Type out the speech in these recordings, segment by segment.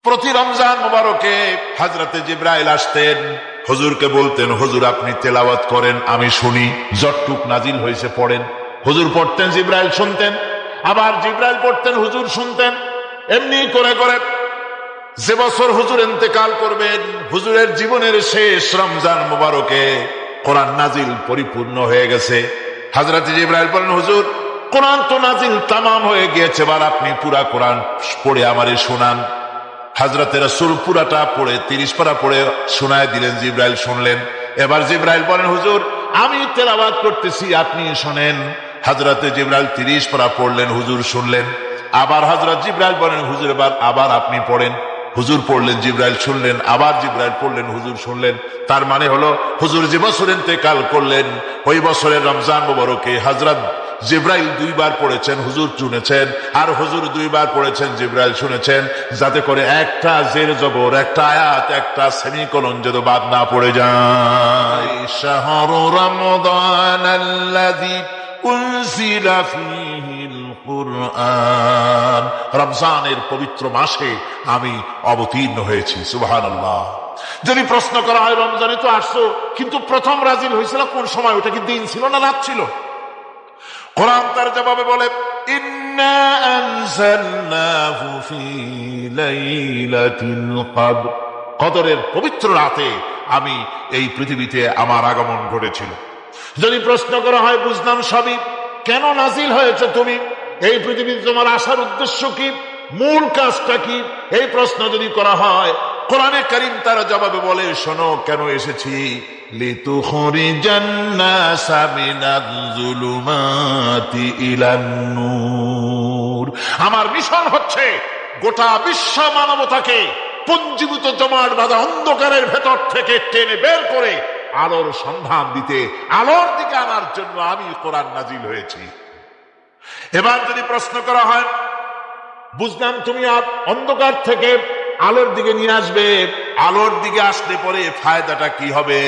প্রতি রমজান মোবারকে হযরতে জিবরাইল আসতেন, হুজুরকে বলতেন, হুজুর আপনি তেলাওয়াত করেন, আমি শুনি, যতটুক নাজিল হয়েছে পড়েন। হুজুর পড়তেন, জিবরাইল শুনতেন, আবার জিবরাইল পড়তেন, হুজুর শুনতেন। এমনি করে করে যে বছর হুজুর ইন্তেকাল করবেন, হুজুরের জীবনের শেষ রমজান মোবারকে কোরআন নাজিল পরিপূর্ণ হয়ে গেছে। হযরতে জিবরাইল বলেন, হুজুর কোরআন তো নাজিল তামাম হয়ে গিয়েছে, এবার আপনি পুরা কোরআন পড়ে আমারে শোনান। হযরতে রাসূল পুরাটা পড়ে 30 পারা পড়ে শোনায় দিলেন, জিবরাইল শুনলেন। এবার জিবরাইল বলেন, হুজুর আমি তেলাওয়াত করতেছি, আপনি শোনেন। হযরতে জিবরাইল 30 পারা পড়লেন, হুজুর শুনলেন। আবার হযরত জিবরাইল বলেন, হুজুর এবার আবার আপনি পড়েন। হুজুর পড়লেন, জিবরাইল শুনলেন, আবার জিবরাইল পড়লেন, হুজুর শুনলেন। তার মানে হলো হুজুর যে বছর ইন্তেকাল করলেন, ওই বছরের রমজান মোবারকে হযরত জিবরাইল 2 বার পড়েছেন, হুজুর শুনেছেন, আর হুজুর 2 বার পড়েছেন, জিবরাইল শুনেছেন, যাতে করে একটা জের জবর, একটা আয়াত, একটা সেমিকোলন যেন বাদ না পড়ে যায়। শাহরু রমাদান আল্লাযী উনজিলা ফীহিল কুরআন, রমজানের পবিত্র মাসে আমি অবতীর্ণ হয়েছি। সুবহানাল্লাহ। যদি প্রশ্ন করা হয়, রমজানে তো আসছো, কিন্তু প্রথম নাজিল হয়েছিল কোন সময়? ওটা কি দিন ছিল না রাত ছিল? কোরআন তার জবাবে বলে, ইন্না আনজালনাহু ফী লাইলাতিল কদর, কদরের পবিত্র রাতে আমি এই পৃথিবীতে আমার আগমন ঘটেছিল। যদি প্রশ্ন করা হয়, বুঝলাম সবই, কেন নাজিল হয়েছে তুমি? এই পৃথিবীতে তোমার আসার উদ্দেশ্য কি? মূল কাজটা কি? এই প্রশ্ন যদি করা হয়, কোরআনে কারীম তার জবাবে বলে, শোনো কেন এসেছি। লিতুখরিজান নাসা মিনাজ যুলুমাতি ইলান নূর, আমার মিশন হচ্ছে গোটা বিশ্ব মানবতাকে পুঞ্জীভূত জমাট বাঁধা অন্ধকারের ভেতর থেকে টেনে বের করে আলোর সন্ধান দিতে, আলোর দিকে আনার জন্য আমি কোরআন নাজিল হয়েছি। এবার যদি প্রশ্ন করা হয়, বুঝলাম তুমি অন্ধকার থেকে আলোর দিকে নিয়ে আসবে, আলোর দিকে আসলে পরে ফায়দাটা কি হবে?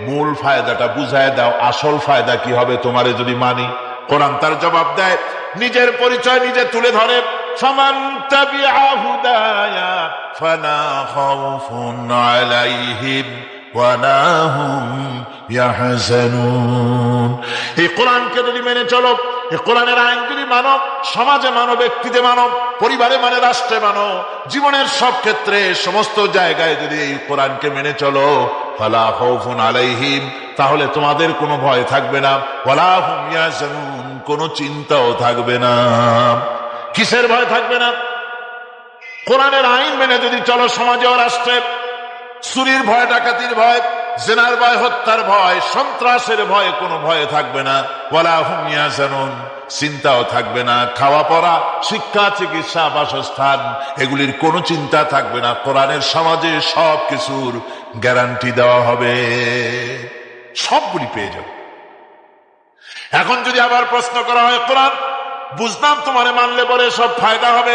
মূল ফায়দাটা বুঝায় দাও, আসল ফায়দা কি হবে তোমারে যদি মানি? কোরআন তার জবাব দেয়, নিজের পরিচয় নিজে তুলে ধরে, ফামান তাবিআ হুদায়া ফালা খাউফুন আলাইহিম ওয়ালা হুম ইয়াহজানুন। এই কোরআনকে যদি মেনে চলো, এই কোরআনের আইন যদি মানো, সমাজে মানো, ব্যক্তিতে মানো, পরিবারে মানে, রাষ্ট্রে মানো, জীবনের সব ক্ষেত্রে সমস্ত জায়গায় যদি এই কোরআনকে মেনে চলো, ফালা খাউফুন আলাইহিম, তাহলে তোমাদের কোনো ভয় থাকবে না, ওয়ালা হুম ইয়াহজানুন, কোনো চিন্তাও থাকবে না। কিসের ভয় থাকবে না? কোরআনের আইন মেনে যদি চলো, সমাজে ও রাষ্ট্রে চুরির ভয়, ডাকাতির ভয়, জিনার ভয়, হত্যার ভয়, সন্ত্রাসের ভয়, কোনো ভয় থাকবে না। ওয়ালা হুম ইয়াহজানুন, চিন্তাও থাকবে না। খাওয়া পড়া, শিক্ষা, চিকিৎসা, বাসস্থান, এগুলির কোনো চিন্তা থাকবে না। কোরআনের সমাজে সব কিছুর গ্যারান্টি দেওয়া হবে, সবগুলি পেয়ে যাবে। এখন যদি আবার প্রশ্ন করা হয়, কোরআন বুঝলাম তোমারে মানলে পরে সব ফায়দা হবে,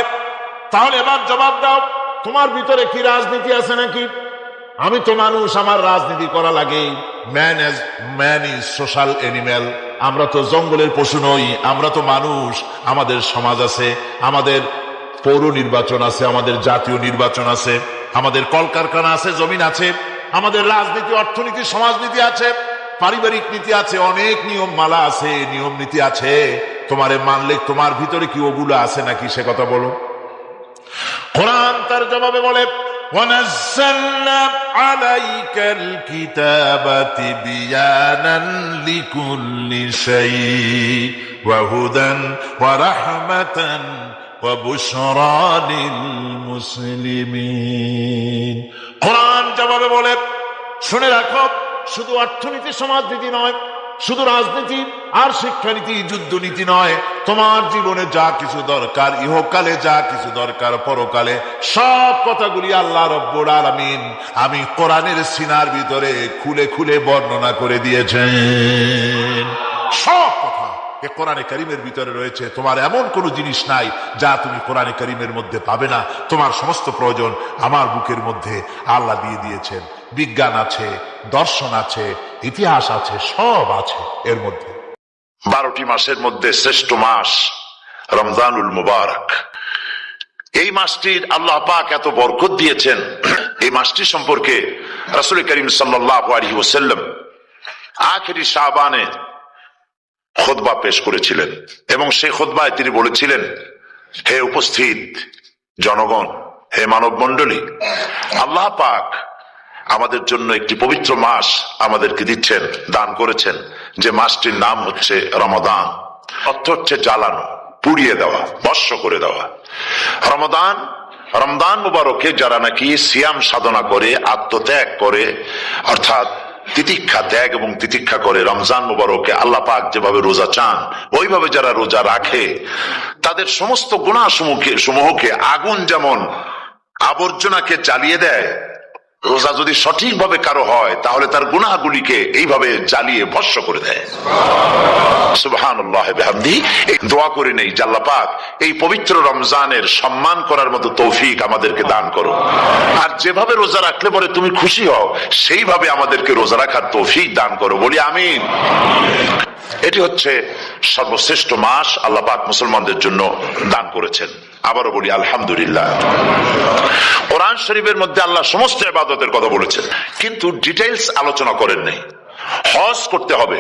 তাহলে এবার জবাব দাও, তোমার ভিতরে কি রাজনীতি আছে নাকি? আমি তো মানুষ, আমার রাজনীতি করা লাগে। ম্যান ইজ সোশ্যাল অ্যানিম্যাল, আমরা তো জঙ্গলের পশু নই, আমরা তো মানুষ। আমাদের সমাজ আছে, আমাদের পৌর নির্বাচন আছে, আমাদের জাতীয় নির্বাচন আছে, আমাদের কলকারখানা আছে, জমিন আছে, আমাদের রাজনীতি, অর্থনীতি, সমাজনীতি আছে, পারিবারিক নীতি আছে, অনেক নিয়ম মালা আছে, নিয়ম নীতি আছে। তোমারে মানলে তোমার ভিতরে কি ওগুলো আছে নাকি সে কথা বলো। কোরআন তার জবাবে বলে, وَنَزَّلْنَا عَلَيْكَ الْكِتَابَ تِبْيَانًا لِكُلِّ شَيْءٍ وَهُدًى وَرَحْمَةً وَبُشْرَى لِلْمُسْلِمِينَ। কোরআন জবাবে বলে, শুনে রাখো, শুধু অর্থনীতি, সমাজনীতি নয়, শুধু রাজনীতি আর শিক্ষানীতি, যুদ্ধনীতি নয়, তোমার জীবনে যা কিছু দরকার, ইহকালে যা কিছু দরকার, পরকালে, সব কথাগুলি আল্লাহ রব্বুল আলামিন আমি কোরআনের সিনার ভিতরে খুলে খুলে বর্ণনা করে দিয়েছেন। সব কথা এ কোরআনে কারীমের ভিতরে রয়েছে। তোমার এমন কোনো জিনিস নাই যা তুমি কোরআনে কারীমের মধ্যে পাবে না। তোমার সমস্ত প্রয়োজন আমার বুকের মধ্যে আল্লাহ দিয়ে দিয়েছেন। বিজ্ঞান আছে, দর্শন আছে, ইতিহাস আছে, সব আছে এর মধ্যে। 12টি মাসের মধ্যে শ্রেষ্ঠ মাস রমজানুল মুবারক। এই মাসটির আল্লাহ পাক এত বরকত দিয়েছেন। এই মাসটি সম্পর্কে রাসূল করিম সাল্লাল্লাহু আলাইহি ওয়াসাল্লাম আখেরি শাবানে খুতবা পেশ করেছিলেন এবং সেই খুতবায় তিনি বলেছিলেন, হে উপস্থিত জনগণ, হে মানব মণ্ডলী, আল্লাহ পাক আমাদের জন্য একটি পবিত্র মাস আমাদেরকে দিচ্ছেন, দান করেছেন, যে মাসটির নাম হচ্ছে রমাদান। অর্থ হচ্ছে জ্বালানো, পুড়িয়ে দেওয়া, ভস্ম করে দেওয়া। রমদান মুবারকে যারা নাকি সিয়াম সাধনা করে, আত্মত্যাগ করে, অর্থাৎ তিতিক্ষা, ত্যাগ এবং তিতিক্ষা করে, রমজান মুবারকে আল্লাহ পাক যেভাবে রোজা চান ওইভাবে যারা রোজা রাখে, তাদের সমস্ত গুনাহ সমূহকে আগুন যেমন আবর্জনাকে জ্বালিয়ে দেয়, রোজা যদি সঠিকভাবে কারো হয় তাহলে তার গুনাহগুলিকে এইভাবে জ্বালিয়ে ভস্ম করে দেয়। সুবহানাল্লাহ বিহামদিহি। এই দোয়া করে নেই যে আল্লাহ পাক এই পবিত্র রমজানের সম্মান করার মতো তৌফিক আমাদেরকে দান করো, আর যেভাবে রোজা রাখলে পরে তুমি খুশি হও সেইভাবে আমাদেরকে রোজা রাখার তৌফিক দান করো, বলি আমিন। এটি হচ্ছে সর্বশ্রেষ্ঠ মাস আল্লাহ পাক মুসলমানদের জন্য দান করেছেন। আবারও বলি আলহামদুলিল্লাহ। কোরআন শরীফের মধ্যে আল্লাহ সমস্ত ইবাদতের কথা বলেছেন, কিন্তু ডিটেইলস আলোচনা করেন নাই। হজ করতে হবে,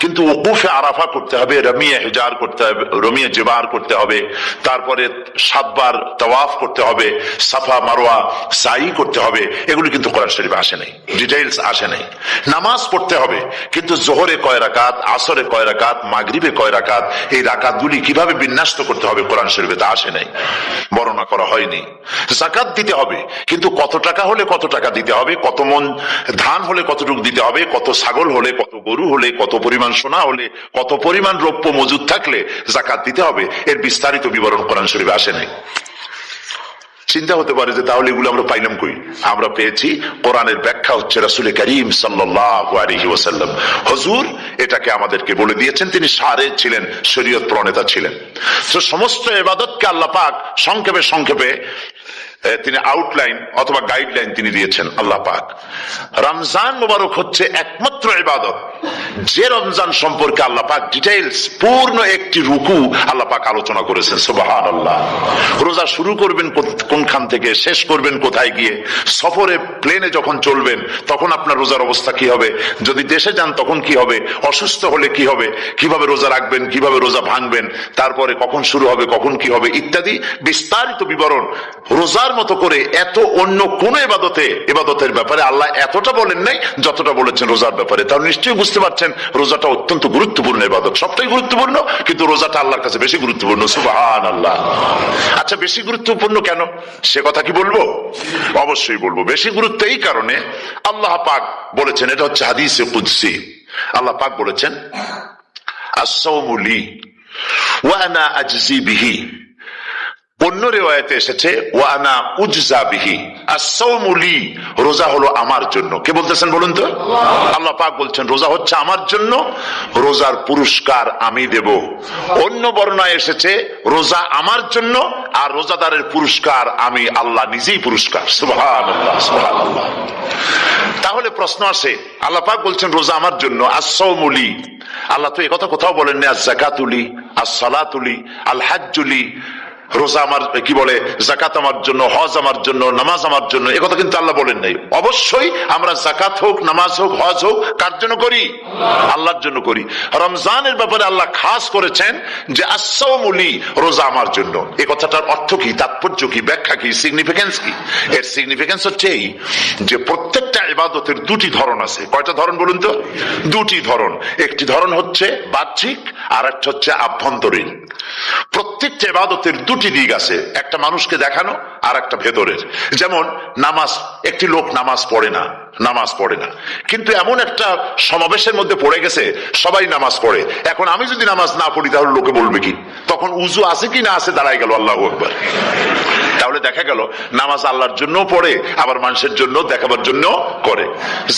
কিন্তু ওকুফে আরাফা করতে হবে, রমিয়ে হিজার করতে হবে, রমিয়ে জিবার করতে হবে, তারপরে 7 বার তাওয়াফ করতে হবে, সাফা মারওয়া সাই করতে হবে। এগুলি কিন্তু কোরআন শরীফে আসে নাই, ডিটেইলস আসে নাই। নামাজ পড়তে হবে, কিন্তু জোহরে কয় রাকাত, আসরে কয় রাকাত, মাগরিবে কয় রাকাত, এই রাকাতগুলি কিভাবে বিন্যস্ত করতে হবে কোরআন শরীফে তা আসে নাই, বর্ণনা করা হয়নি। যাকাত দিতে হবে, কিন্তু কত টাকা হলে কত টাকা দিতে হবে, কত মন ধান হলে কতটুকু দিতে হবে, কত ছাগল হলে, কত গরু হলে, কত পরিমাণ সোনা হলে, কত পরিমাণ রৌপ্য মজুদ থাকলে যাকাত দিতে হবে, এর বিস্তারিত বিবরণ কোরআন শরীফে আসে নাই। চিন্তা হতে পারে যে তাহলে এগুলো আমরা পাইলাম কই? আমরা পেয়েছি কোরআনের ব্যাখ্যা হচ্ছে রাসূল করিম সাল্লাল্লাহু আলাইহি ওয়াসাল্লাম। হুজুর এটাকে আমাদেরকে বলে দিয়েছেন, তিনি সারে ছিলেন, শরীয়ত প্রণেতা ছিলেন। তো সমস্ত ইবাদতকে আল্লাহ পাক সংক্ষেপে তিনি আউটলাইন অথবা গাইডলাইন তিনি দিয়েছেন আল্লাহ পাক। রমজান মুবারক হচ্ছে একমাত্র ইবাদত যে রমজান সম্পর্কে আল্লাহ পাক ডিটেইলস পূর্ণ একটি রুকু আল্লাহ পাক আলোচনা করেছেন। সুবহানাল্লাহ। রোজা শুরু করবেন কোনখান থেকে, শেষ করবেন কোথায় গিয়ে, সফরে প্লেনে যখন চলবেন তখন আপনার রোজার অবস্থা কি হবে, যদি দেশে যান তখন কি হবে, অসুস্থ হলে কি হবে, কিভাবে রোজা রাখবেন, কিভাবে রোজা ভাঙবেন, তারপরে কখন শুরু হবে, কখন কি হবে ইত্যাদি বিস্তারিত বিবরণ। রোজার মতো করে এত অন্য কোন ইবাদতের ব্যাপারে আল্লাহ এতটা বলেন নাই যতটা বলেছেন রোজার ব্যাপারে। তাহলে নিশ্চয়ই বুঝতে পারছেন রোজাটা অত্যন্ত গুরুত্বপূর্ণ ইবাদত। সবটাই গুরুত্বপূর্ণ, কিন্তু রোজাটা আল্লাহর কাছে বেশি গুরুত্বপূর্ণ। সুবহানাল্লাহ। আচ্ছা, বেশি গুরুত্বপূর্ণ কেন সে কথা কি বলবো? অবশ্যই বলবো। বেশি গুরুত্ব এই কারণে, আল্লাহ পাক বলেছেন, এটা হচ্ছে হাদিসে কুদসি। আল্লাহ পাক বলেছেন, আস-সাওমু লি ওয়া আনা আজজি বিহি। অন্য রিওয়ায়াতে এসেছে ওয়া আনা উজজা বিহি। আস-সাওমু লি, রোজা হলো আমার জন্য। কে বলতেছেন বলুন তো? আল্লাহ পাক বলছেন রোজা হচ্ছে আমার জন্য, রোজার পুরস্কার আমি দেব। অন্য বর্ণনায় এসেছে রোজা আমার জন্য আর রোজাদারের পুরস্কার আমি আল্লাহ নিজেই পুরস্কার। সুবহানাল্লাহ, সুবহানাল্লাহ। তাহলে প্রশ্ন আসে, আল্লাহ পাক বলছেন রোজা আমার জন্য, আস-সাওমু লি। আল্লাহ তো একথা কোথাও বলেননি আজ-যাকাতু লি, আস-সালাতু লি, আল-হাজ্জু লি। রোজা আমার কি বলে, যাকাত আমার জন্য, হজ আমার জন্য, নামাজ আমার জন্য, একথা কিন্তু আল্লাহ বলেন নাই। অবশ্যই আমরা যাকাত হোক, নামাজ হোক, হজ হোক কার জন্য করি? আল্লাহর জন্য করি। রমজানের ব্যাপারে আল্লাহ খাস করেছেন যে আস-সাওমু লি, রোজা আমার জন্য। এই কথাটার অর্থ কি, তাৎপর্য কি, ব্যাখ্যা কি, সিগনিফিকেন্স কি? এর সিগনিফিকেন্স হচ্ছে এই যে প্রত্যেকটা ইবাদতের দুটি ধরন আছে। কয়টা ধরন বলুন তো? দুটি ধরন। একটি ধরন হচ্ছে বাহ্যিক আর একটা হচ্ছে আভ্যন্তরীণ। প্রত্যেকটা ইবাদতের দুটি দিক আছে, একটা মানুষকে দেখানো আর একটা ভেতরের। যেমন নামাজ, একটি লোক নামাজ পড়ে না, কিন্তু এমন একটা সমাবেশের মধ্যে পড়ে গেছে সবাই নামাজ পড়ে। এখন আমি যদি নামাজ না পড়ি তাহলে লোকে বলবে কি? তখন উজু আছে কি না আছে দাঁড়ায় গেল আল্লাহু আকবার। তাহলে দেখা গেল নামাজ আল্লাহর জন্য পড়ে, আবার মানুষের জন্য দেখাবার জন্য করে।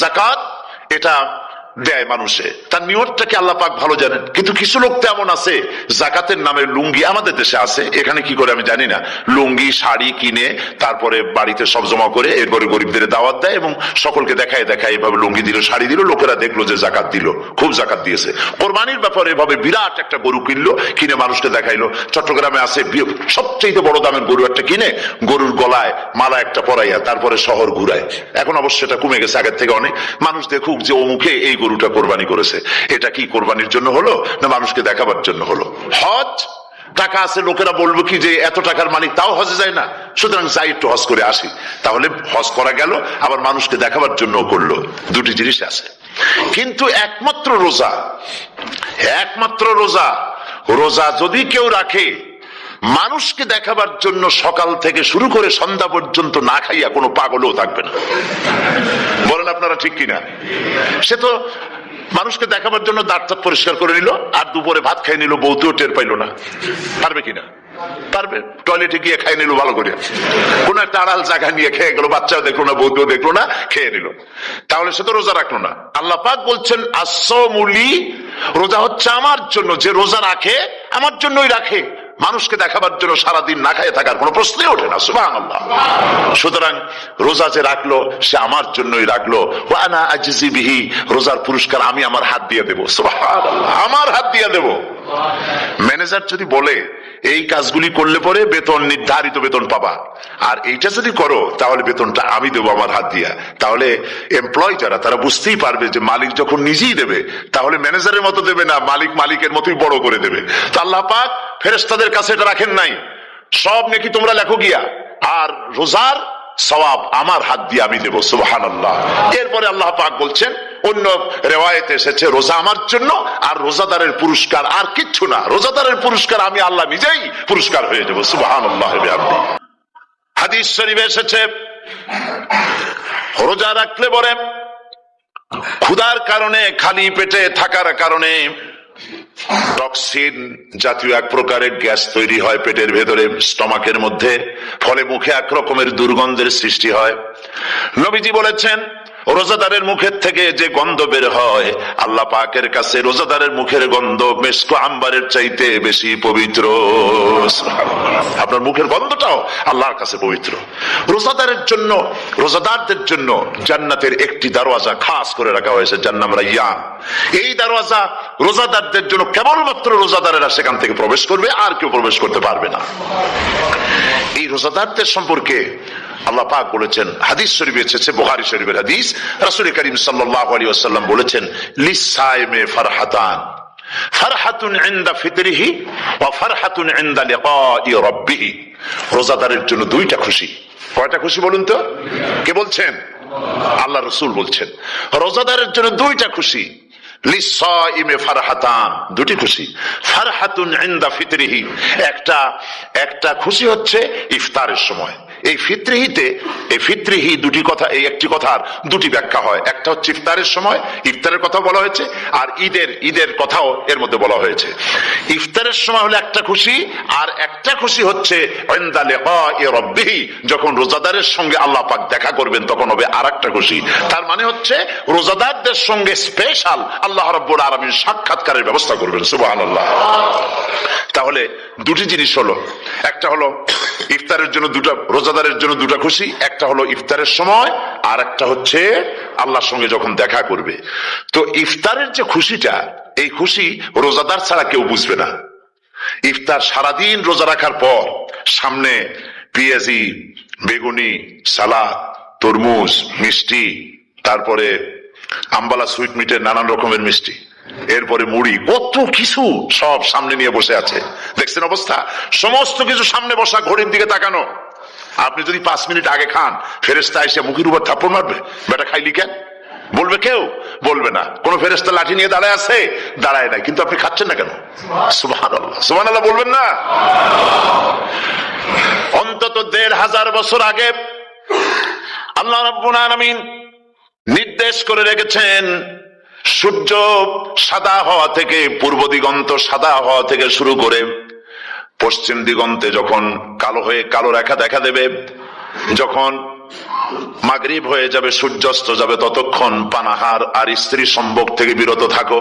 যাকাত এটা দেয় মানুষে, তার নিয়তটাকে আল্লাহ পাক ভালো জানেন। কিন্তু কিছু লোক তো এমন আছে জাকাতের নামে লুঙ্গি, আমাদের দেশে আছে, এখানে কি করে আমি জানি না, লুঙ্গি শাড়ি কিনে তারপরে বাড়িতে সব জমা করে এরপরে গরিবদের দাওয়াত দেয় এবং সকলকে দেখায় দেখায় এভাবে লুঙ্গি দিল শাড়ি দিল, লোকেরা দেখলো যে জাকাত দিল, খুব জাকাত দিয়েছে। কোরবানির ব্যাপারে এভাবে বিরাট একটা গরু কিনলো, কিনে মানুষকে দেখাইলো। চট্টগ্রামে আছে সবচেয়ে বড় দামের গরু একটা কিনে গরুর গলায় মালা একটা পরাইয়া তারপরে শহর ঘুরায়। এখন অবশ্য এটা কমে গেছে আগের থেকে অনেক। মানুষ দেখুক যে অমুকে এই গরুটা কোরবানি করেছে। এটা কি কোরবানির জন্য হলো না মানুষকে দেখাবার জন্য হলো? হজ টাকা আছে, লোকেরা বলবো কি যে এত টাকার মালিক তাও হজে যায় না, সুতরাং যাই একটু হজ করে আসি। তাহলে হজ করা গেল, আবার মানুষকে দেখাবার জন্য করলো। দুটি জিনিস আছে। কিন্তু একমাত্র রোজা রোজা যদি কেউ রাখে মানুষকে দেখাবার জন্য সকাল থেকে শুরু করে সন্ধ্যা পর্যন্ত না খাইয়া কোনো পাগলও থাকবে না। বলেন আপনারা ঠিক কিনা? সে তো মানুষকে দেখাবার জন্য দাঁত পরিষ্কার করে নিল আর দুপুরে ভাত খাই নিল, বউতেও টের পাইল না। পারবে কিনা? পারবে। টয়লেটে গিয়ে খাই নিল ভালো করে, কোন একটা আড়াল জায়গা নিয়ে খেয়ে গেল, বাচ্চাও দেখলো না, বউতেও দেখলো না, খেয়ে নিল। তাহলে সে তো রোজা রাখলো না। আল্লাহ পাক বলছেন আসসামুলি, রোজা হচ্ছে আমার জন্য। যে রোজা রাখে আমার জন্যই রাখে, মানুষকে দেখাবার জন্য সারাদিন না খাইয়ে থাকার কোনো প্রশ্নই ওঠে না। সুবহানাল্লাহ। সুতরাং রোজা যে রাখলো সে আমার জন্যই রাখলো। ওয়া আনা আজজি বিহি, রোজার পুরস্কার আমি আমার হাত দিয়ে দেব। সুবহানাল্লাহ, আমার হাত দিয়ে দেব। ম্যানেজার যদি বলে এই কাজগুলি করলে পরে বেতন, নির্ধারিত বেতন পাবা, আর এইটা যদি করো তাহলে বেতনটা আমি দেবো আমার হাত দিয়া, তাহলে এমপ্লয় যারা তারা বুঝতেই পারবে যে মালিক যখন নিজেই দেবে তাহলে ম্যানেজারের মতো দেবে না, মালিক মালিকের মতোই বড় করে দেবে। তো আল্লাহ পাক ফেরেশতাদের কাছে এটা রাখেন নাই, সব নাকি তোমরা লেখো গিয়া, আর রোজার সওয়াব আমার হাত দিয়ে আমি দেবো। সুবহানাল্লাহ। এরপরে আল্লাহ পাক বলছেন, অন্য রিওয়ায়াতে এসেছে রোজা আমার জন্য, আর রোজাদারের পুরস্কার আর কিচ্ছু না, রোজাদারের পুরস্কার আমি আল্লাহ নিজেই পুরস্কার হয়ে যাব। সুবহানাল্লাহ। হাদিস শরীফে এসেছে রোজা রাখলে পরে ক্ষুধার কারণে, খালি পেটে থাকার কারণে টক্সিন জাতীয় এক প্রকারের গ্যাস তৈরি হয় পেটের ভেতরে, স্টমাকের মধ্যে, ফলে মুখে এক রকমের দুর্গন্ধের সৃষ্টি হয়। নবীজি বলেছেন রোজাদারের মুখের থেকে যে গন্ধ বের হয় আল্লাহ পাকের কাছে রোজাদারের মুখের গন্ধ মেশক আম্বারের চাইতে বেশি পবিত্র। আপনার মুখের গন্ধটাও আল্লাহর কাছে পবিত্র। রোজাদারদের জন্য জান্নাতের একটি দরওয়াজা খাস করে রাখা হয়েছে, যার নাম রায়্যান। এই দরওয়াজা রোজাদারদের জন্য, কেবলমাত্র রোজাদারেরা সেখান থেকে প্রবেশ করবে, আর কেউ প্রবেশ করতে পারবে না। এই রোজাদারদের সম্পর্কে আল্লাহ পাক বলেছেন, হাদিস শরীফে এসেছে, বুখারী শরীফের হাদিস, রাসূল করিম সাল্লাল্লাহু আলাইহি ওয়াসাল্লাম বলেছেন লিসাইমে ফারহাতান, ফারহাতুন ইনদা ফিতরিহি ওয়া ফারহাতুন ইনদা লিকাই রাব্বিহি। রোজাদারের জন্য দুইটা খুশি। কয়টা খুশি বলুন তো? কে বলছেন? আল্লাহ রাসূল বলছেন রোজাদারের জন্য দুইটা খুশি। লিসাইমে ফারহাতান, দুটি খুশি। ফারহাতুন ইনদা ফিতরিহি, একটা খুশি হচ্ছে ইফতারের সময়। এই ফিতরিহি দুটি কথা, এই একটি কথার দুটি ব্যাখ্যা হয়। একটা হচ্ছে ইফতারের সময়, ইফতারের কথা বলা হয়েছে, আর ঈদের কথাও এর মধ্যে বলা হয়েছে। ইফতারের সময় হলো একটা খুশি, আর একটা খুশি হচ্ছে ইনদা লিকাই রাব্বিহি, যখন রোজাদারের সঙ্গে আল্লাহ পাক দেখা করবেন তখন হবে আরেকটা খুশি। তার মানে হচ্ছে রোজাদারদের সঙ্গে স্পেশাল আল্লাহ রাব্বুল আলামিন সাক্ষাৎকারের ব্যবস্থা করবেন। সুবহানাল্লাহ। তাহলে দুটি জিনিস হলো, একটা হলো ইফতারের জন্য রোজাদারের জন্য দুটা খুশি, একটা হলো ইফতারের সময়, আর একটা হচ্ছে আল্লাহর সঙ্গে যখন দেখা করবে। তো ইফতারের যে খুশিটা, এই খুশি রোজাদার ছাড়া কেউ বুঝবে না। ইফতার সারাদিন রোজা রাখার পর সামনে পেঁয়াজি, বেগুনি, সালাদ, তরমুজ, মিষ্টি, তারপরে আম্বালা সুইট মিটের নানান রকমের মিষ্টি, এরপরে মুড়ি, কত কিছু সব সামনে নিয়ে বসে আছে। দেখছেন অবস্থা? সমস্ত কিছু সামনে বসা, ঘড়ির দিকে তাকানো। আপনি যদি 5 মিনিট আগে খান, ফেরেশতা এসে মুখের উপর থাপ্পড় মারবে, বেটা খাইলি কেন? বলবে কেউ? বলবে না। কোন ফেরেশতা লাঠি নিয়ে দাঁড়ায় আছে? দাঁড়ায় নাই। কিন্তু আপনি খাচ্ছেন না কেন? সুবহানাল্লাহ, সুবহানাল্লাহ বলবেন না? অন্তত 1500 বছর আগে আল্লাহ রাব্বুল আলামিন নির্দেশ করে রেখেছেন, সূর্য সাদা হওয়া থেকে, পূর্ব দিগন্ত সাদা হওয়া থেকে শুরু করে পশ্চিম দিগন্তে যখন কালো হয়ে কালো রেখা দেখা দেবে, যখন মাগরিব হয়ে যাবে, সূর্যাস্ত যাবে, ততক্ষণ পানাহার আর স্ত্রী সম্ভোগ থেকে বিরত থাকো।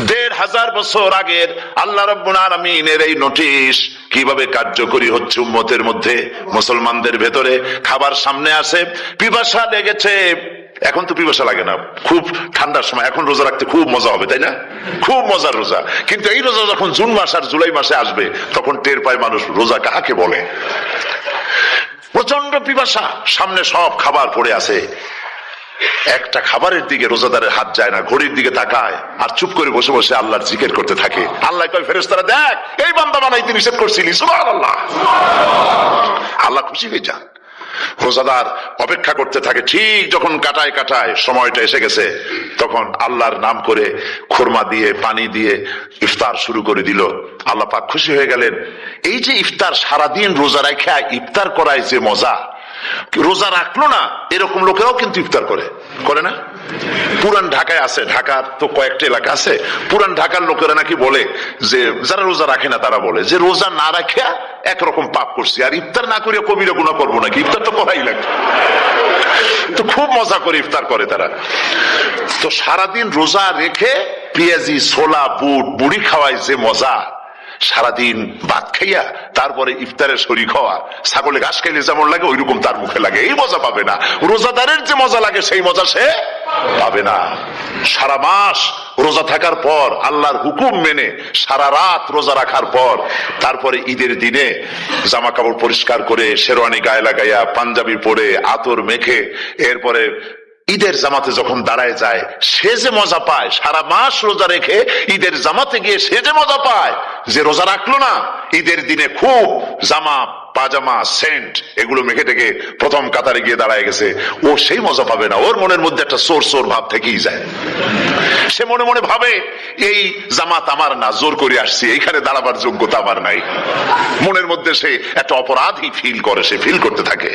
১৫০০ বছর আগের আল্লাহ রাব্বুল আলামিনের এই নোটিশ কিভাবে কার্যকরী হচ্ছে উম্মতের মধ্যে, মুসলমানদের ভেতরে। খাবার সামনে আসে, পিপাসা লেগেছে। এখন তো পিপাসা লাগে না, খুব ঠান্ডার সময়, এখন রোজা রাখতে খুব মজা হবে, তাই না? খুব মজার রোজা। কিন্তু এই রোজা যখন জুন মাস আর জুলাই মাসে আসবে, তখন টের পায় মানুষ রোজা কাকে বলে। প্রচন্ড পিপাসা, সামনে সব খাবার পড়ে আছে, একটা খাবারের দিকে রোজাদারের হাত যায় না, ঘড়ির দিকে তাকায় আর চুপ করে বসে বসে আল্লাহর জিকির করতে থাকে। আল্লাহ কয়, ফেরেশতারা দেখ, এই বান্দা বানাইতে নিষেধ করছিলি, সুবহানাল্লাহ। আল্লাহ খুশি হয়ে যান। রোজাদার অপেক্ষা করতে থাকে, ঠিক যখন কাটায় কাটায় সময়টা এসে গেছে, তখন আল্লাহর নাম করে খুরমা দিয়ে পানি দিয়ে ইফতার শুরু করে দিল। আল্লাহ পাক খুশি হয়ে গেলেন। এই যে ইফতার, সারাদিন রোজা রাখা ইফতার করায় যে মজা, রোজা রাখলো না এরকম লোকেরাও কিন্তু ইফতার করে না? পুরান ঢাকায় আছে, ঢাকার তো কয়েকটা এলাকা আছে, পুরান ঢাকার লোকেরা নাকি বলে যে, যারা রোজা রাখে না তারা বলে যে, রোজা না রাখিয়া একরকম পাপ করছি, আর ইফতার না করিয়া কবিরা গুনাহ করবো নাকি, ইফতার তো করাই লাগে। তো খুব মজা করে ইফতার করে তারা। তো সারাদিন রোজা রেখে পেঁয়াজি, ছোলা, বুট, মুড়ি খাওয়ায় যে মজা, সারাদিন ভাত খাইয়া তারপরে ইফতারের শরীক হওয়া, ছাগলে ঘাস খাইলে যেমন লাগে ওইরকম তার মুখে লাগে, এই মজা পাবে না। রোজাদারের যে মজা লাগে সেই মজা সে পাবে না। সারা মাস রোজা থাকার পর, আল্লাহর হুকুম মেনে সারা রাত রোজা রাখার পর, তারপরে ঈদের দিনে জামা কাপড় পরিষ্কার করে, শেরওয়ানি গায়ে লাগাইয়া, পাঞ্জাবি পরে, আতর মেখে, এরপরে ঈদের জামাতে যখন দাঁড়ায় যায়, সে যে মজা পায়, সারা মাস রোজা রেখে ঈদের জামাতে গিয়ে সে যে মজা পায়, যে রোজা রাখলো না, ঈদের দিনে খুব জামা, পাজামা, সেন্ট এগুলো মেখে টেকে প্রথম কাতারে গিয়ে দাঁড়ায় গেছে, ও সেই মজা পাবে না। ওর মনের মধ্যে একটা চোর চোর ভাব থেকেই যায়। সে মনে মনে ভাবে, এই জামাত আমার না, জোর করে আসছি, এইখানে দাঁড়াবার যোগ্যতা আমার নাই। মনের মধ্যে সে একটা অপরাধী ফিল করে, সে ফিল করতে থাকে।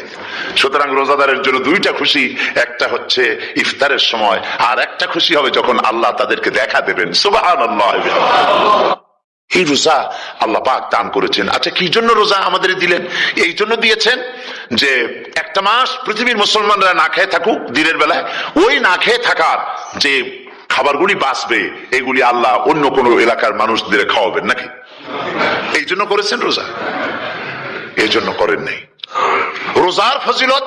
সুতরাং রোজাদারের জন্য দুইটা খুশি, একটা হচ্ছে ইফতারের সময়, আর একটা খুশি হবে যখন আল্লাহ তাদেরকে দেখা দেবেন। সুবহানাল্লাহ। এই রোজা আল্লাহ পাক দান করেছেন। আচ্ছা, কি জন্য রোজা আমাদের দিলেন? এই জন্য দিয়েছেন যে একটা মাস পৃথিবীর মুসলমানরা না খেয়ে থাকুক দিনের বেলায়, ওই না খেয়ে থাকার যে খাবারগুলি বাঁচবে, এগুলি আল্লাহ অন্য কোনো এলাকার মানুষদের খাওয়াবেন নাকি? এই জন্য করেছেন রোজা, এই জন্য করেন নাই। রোজার ফজিলত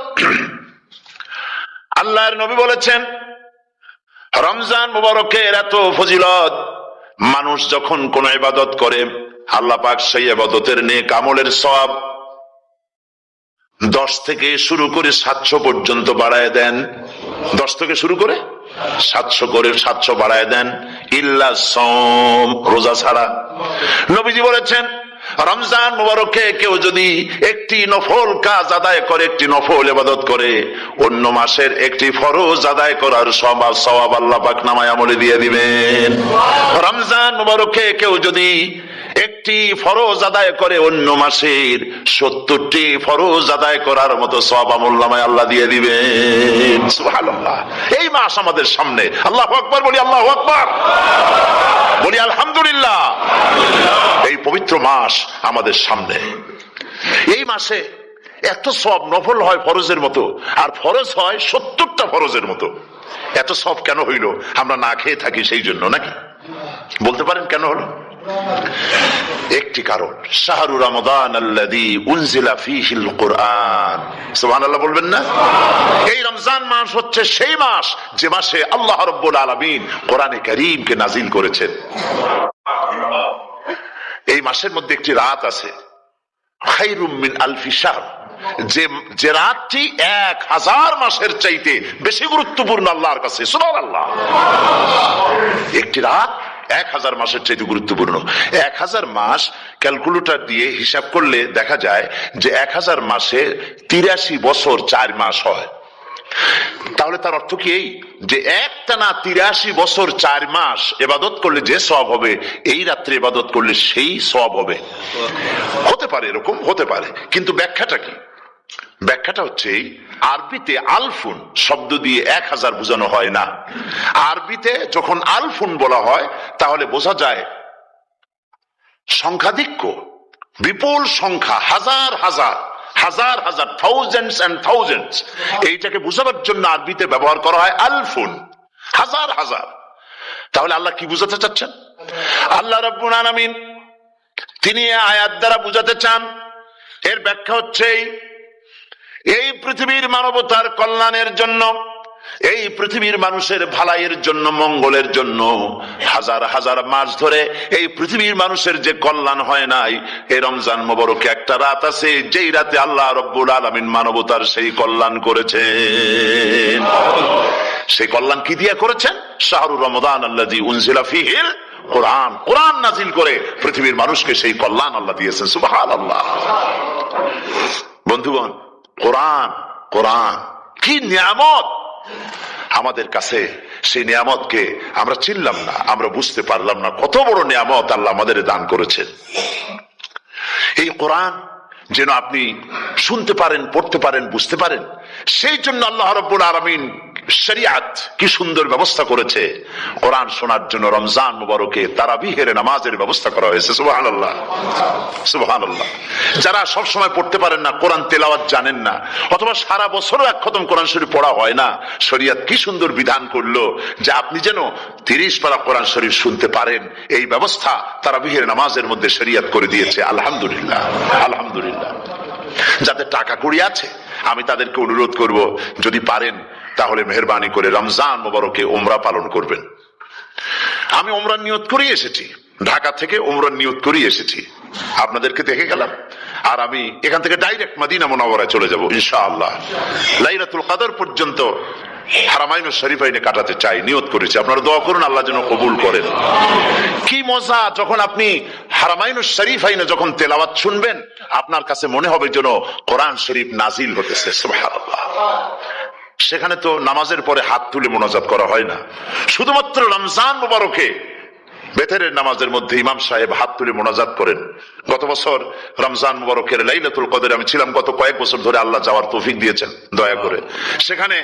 আল্লাহর নবী বলেছেন, রমজান মুবারকের এত ফজিলত, মানুষ যখন কোন ইবাদত করে, আল্লাহ পাক সেই ইবাদতের নেক আমলের সওয়াব 10 থেকে শুরু করে 700 পর্যন্ত বাড়ায় দেন। 10 থেকে শুরু করে 700 বাড়ায় দেন, ইল্লা সাওম, রোজা ছাড়া। নবীজি বলেছেন, রমজান মুবারকে কেউ যদি একটি নফল কাজ আদায় করে, একটি নফল ইবাদত করে, অন্য মাসের একটি ফরজ আদায় করার সওয়াব আল্লাহ পাক নামায় আমলে দিয়ে দিবেন। রমজান মুবারকে কেউ যদি একটি ফরজ আদায় করে, অন্য মাসের 70টি ফরজ আদায় করার মতো সওয়াব আমলনামায় আল্লাহ দিয়ে দিবেন। সুবহানাল্লাহ। এই মাস আমাদের সামনে, আল্লাহু আকবার বলি, আল্লাহু আকবার বলি, আলহামদুলিল্লাহ। এই পবিত্র মাস আমাদের সামনে, এই মাসে এত সওয়াব, নফল হয় ফরজের মতো, আর ফরজ হয় 70টা ফরজের মতো। এত সওয়াব কেন হইল? আমরা না খেয়ে থাকি সেই জন্য নাকি? বলতে পারেন কেন হলো? একটি কারণ, শাহরু রমাদান আল্লাযী উনজিলা ফীহিল কুরআন। সুবহানাল্লাহ বলবেন না? এই রমজান মাস হচ্ছে সেই মাস যে মাসে আল্লাহ রাব্বুল আলামিন কোরআনে কারীমকে নাজিল করেছেন। এই মাসের মধ্যে একটি রাত আছে, খায়রুম মিন আলফি শাহর, যে রাতটি 1000 মাসের চাইতে বেশি গুরুত্বপূর্ণ আল্লাহর কাছে। সুবহানাল্লাহ। একটি রাত 1000 মাসের চাইতে গুরুত্বপূর্ণ। 1000 মাস ক্যালকুলেটর দিয়ে হিসাব করলে দেখা যায় যে 1000 মাসে 83 বছর 4 মাস হয়। তাহলে তার অর্থ কি এই যে একটানা 83 বছর 4 মাস ইবাদত করলে যে সওয়াব হবে, এই রাত্রে ইবাদত করলে সেই সওয়াব হবে? হতে পারে, এরকম হতে পারে, কিন্তু ব্যাখ্যাটা কি? ব্যাখ্যাটা হচ্ছে, আরবিতে আলফুন শব্দ দিয়ে 1000 বোঝানো হয় না। আরবিতে যখন আলফুন বলা হয়, তাহলে বোঝা যায় সংখ্যাধিক্য, বিপুল সংখ্যা, হাজার হাজার হাজার হাজার, থাউজেন্ডস এন্ড থাউজেন্ডস, এইটাকে বুঝাবার জন্য আরবিতে ব্যবহার করা হয় আলফুন, হাজার হাজার। তাহলে আল্লাহ কি বুঝাতে চাচ্ছেন? আল্লাহ রাব্বুল আলামিন তিনি আয়াত দ্বারা বুঝাতে চান, এর ব্যাখ্যা হচ্ছে এই পৃথিবীর মানবতার কল্যাণের জন্য, এই পৃথিবীর মানুষের ভালাইয়ের জন্য, মঙ্গলের জন্য হাজার হাজার মাস ধরে এই পৃথিবীর মানুষের যে কল্যাণ হয় নাই, এই রমজান মোবারকে একটা রাত আছে যেই রাতে আল্লাহ রাব্বুল আলামিন মানবতার সেই কল্যাণ করেছেন। সেই কল্যাণ কি দিয়ে করেছেন? শাহরুর রমাদান আল্লাযী উনজিলা ফীহিল কোরআন, কোরআন নাজিল করে পৃথিবীর মানুষকে সেই কল্যাণ আল্লাহ দিয়েছেন। সুবহানাল্লাহ। বন্ধুগণ, কোরআন, কোরআন কি নিয়ামত আমাদের কাছে, সেই নিয়ামতকে আমরা চিনলাম না, আমরা বুঝতে পারলাম না কত বড় নিয়ামত আল্লাহ আমাদের দান করেছেন। এই কোরআন যেন আপনি শুনতে পারেন, পড়তে পারেন, বুঝতে পারেন, সেই জন্য আল্লাহ রাব্বুল আলামিন শরিয়াত কি সুন্দর ব্যবস্থা করেছে। কোরআন শোনার জন্য রমজান মুবারকে তারাবিহের নামাজের ব্যবস্থা করা হয়েছে। সুবহানাল্লাহ, সুবহানাল্লাহ। যারা সব সময় পড়তে পারেন না, কোরআন তেলাওয়াত জানেন না, অথবা সারা বছরও এক খতম কোরআন শরীফ পড়া হয় না, শরিয়াত কি সুন্দর বিধান করলো যে আপনি যেন 30 পারা কোরআন শরীফ শুনতে পারেন, এই ব্যবস্থা তারাবিহের নামাজের মধ্যে শরিয়াত করে দিয়েছে। আলহামদুলিল্লাহ, আলহামদুলিল্লাহ। যাদের টাকা কড়ি আছে আমি তাদেরকে অনুরোধ করব, যদি পারেন তাহলে মেহেরবানি করে রমজান মোবারকে উমরা পালন করবেন। আমি উমরার নিয়ত করে এসেছি, ঢাকা থেকে উমরার নিয়ত করে এসেছি, আপনাদেরকে দেখে গেলাম। আর আমি এখান থেকে ডাইরেক্ট মদিনা মুনাওয়ারায় চলে যাব ইনশাআল্লাহ। লাইলাতুল কদর পর্যন্ত হারামাইনুশ শরীফাইনে কাটাতে চাই, নিয়ত করেছি। আপনারা দোয়া করুন আল্লাহ যেন কবুল করেন। কি মজা যখন আপনি হারামাইনুশ শরীফাইনে যখন তেলাওয়াত শুনবেন, আপনার কাছে মনে হবে যেন কোরআন শরীফ নাজিল হতেছে। সুবহানাল্লাহ। সেখানে তো নামাজের পরে হাত তুলে মোনাজাত করা হয় না, শুধুমাত্র রমজান মুবারকে বেতেরের নামাজের মধ্যে ইমাম সাহেব হাত তুলে মোনাজাত করেন। গত বছর রমজান মুবারকের লাইলাতুল কদরে আমি ছিলাম, গত কয়েক বছর ধরে আল্লাহ যাওয়ার তৌফিক দিয়েছেন দয়া করে। সেখানে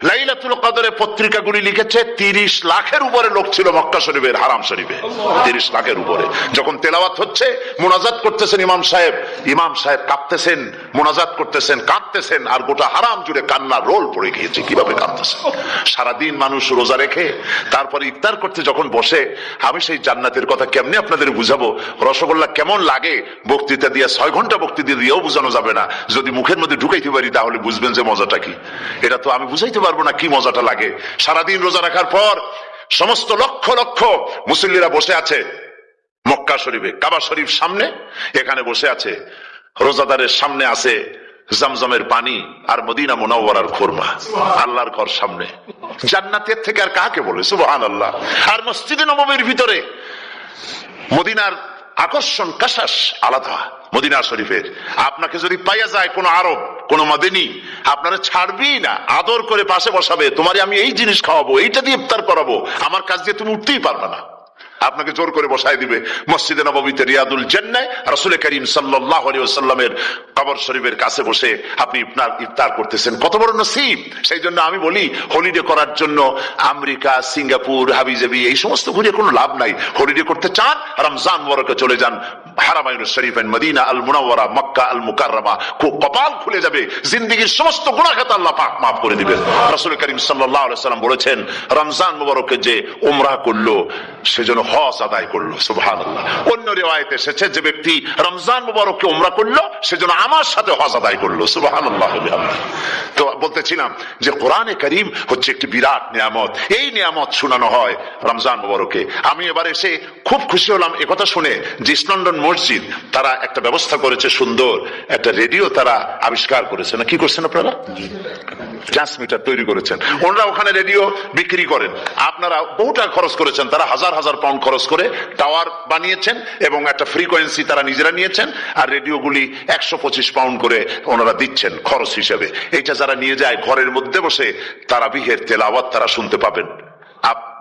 লাইলাতুল কদরে পত্রিকাগুলি লিখেছে 30 লাখের উপরে লোক ছিল মক্কা শরীফের হারাম শরীফে, 30 লাখের উপরে। যখন তেলাওয়াত হচ্ছে, মোনাজাত করতেছেন ইমাম সাহেব কাঁপতেছেন, মোনাজাত করতেছেন, কাঁদতেছেন, আর গোটা হারাম জুড়ে কান্নার রোল পড়ে গিয়েছে। কিভাবে কাঁদতেছেন! সারাদিন মানুষ রোজা রেখে তারপরে ইফতার করতে যখন বসে, আমি সেই জান্নাতের কথা কেমনে আপনাদের বুঝাবো? রসগোল্লা কেমন লাগে বক্তৃতা দিয়ে, 6 ঘন্টা বক্তৃতা দিয়েও বোঝানো যাবে না। যদি মুখের মধ্যে ঢুকাইতে পারি তাহলে বুঝবেন যে মজাটা কি। এটা তো আমি বুঝাইতে পারবো না কি মজাটা লাগে। সারাদিন রোজা রাখার পর সমস্ত লক্ষ লক্ষ মুসল্লিরা বসে আছে মক্কা শরীফে, কাবা শরীফ সামনে, এখানে বসে আছে। রোজাদারের সামনে আছে জমজমের পানি আর মদিনা মুনাওয়ারার খুরমা, আল্লাহর ঘর সামনে। জান্নাতের থেকে আর কাকে বলে! সুবহানাল্লাহ। আর মসজিদে নববীর ভিতরে মদিনার আকর্ষণ কাশাস আলাদা। মদিনা শরীফের আপনাকে যদি পাইয়া যায় কোন আরব, কোন মাদিনী, আপনারা ছাড়বি না, আদর করে পাশে বসাবে, তোমারে আমি এই জিনিস খাওয়াবো, এইটা দিয়ে ইফতার করাবো, আমার কাছ দিয়ে তুমি উঠতেই পারবে না, আপনাকে জোর করে বসায় দিবে। মসজিদে নববীতে রিয়াদুল জান্নাহ রাসূল করিম সাল্লাল্লাহু আলাইহি ওয়াসাল্লামের কবর শরীফের কাছে বসে আপনি ইফতার করতেছেন, কত বড় নসিব! সেই জন্য আমি বলি, হলিডে করার জন্য আমেরিকা, সিঙ্গাপুর, হাবিজাবি এই সমস্ত ঘুরে কোনো লাভ নাই। হলিডে করতে চান, রমজান মুবারকে চলে যান হারামাইনুশ শরীফাইন, মদিনা আল মুনাওয়ারা, মক্কা আল মুকাররমা। খুব কপাল খুলে যাবে, জিন্দেগীর সমস্ত গুনাহ খাতা আল্লাহ পাক মাফ করে দিবেন। রাসূল করিম সাল্লাল্লাহু আলাইহি ওয়াসাল্লাম বলেছেন, রমজান মুবারকে যে উমরা করলো সেজন্য হজ আদায় করলো। সুবহানাল্লাহ। অন্য রিওয়ায়াতে এসেছে, যে ব্যক্তি রমজান মুবারককে উমরা করলো সেজন্য আমার সাথে হজ আদায় করলো। সুবহানাল্লাহ। তো বলতেছিলাম যে কোরআনে কারীম হচ্ছে একটি বিরাট নিয়ামত। এই নিয়ামত শোনানো হয় রমজান মুবারকে। আমি এবার এসে খুব খুশি হলাম একথা শুনে যে ইস্ট লন্ডন মসজিদ তারা একটা ব্যবস্থা করেছে, সুন্দর একটা রেডিও তারা আবিষ্কার করেছে। না কি করছেন আপনারা? ট্রান্সমিটার তৈরি করেছেন। ওনারা ওখানে রেডিও বিক্রি করেন। আপনারা বহু টাকা খরচ করেছেন, তারা হাজার হাজার পাউন্ড খরচ করে টাওয়ার বানিয়েছেন এবং একটা ফ্রিকোয়েন্সি তারা নিজেরা নিয়েছেন, আর রেডিওগুলি 125 পাউন্ড করে ওনারা দিচ্ছেন খরচ হিসেবে। এইটা যারা নিয়ে যায় ঘরের মধ্যে বসে তারাবিহের তেলাওয়াত তারা শুনতে পাবেন।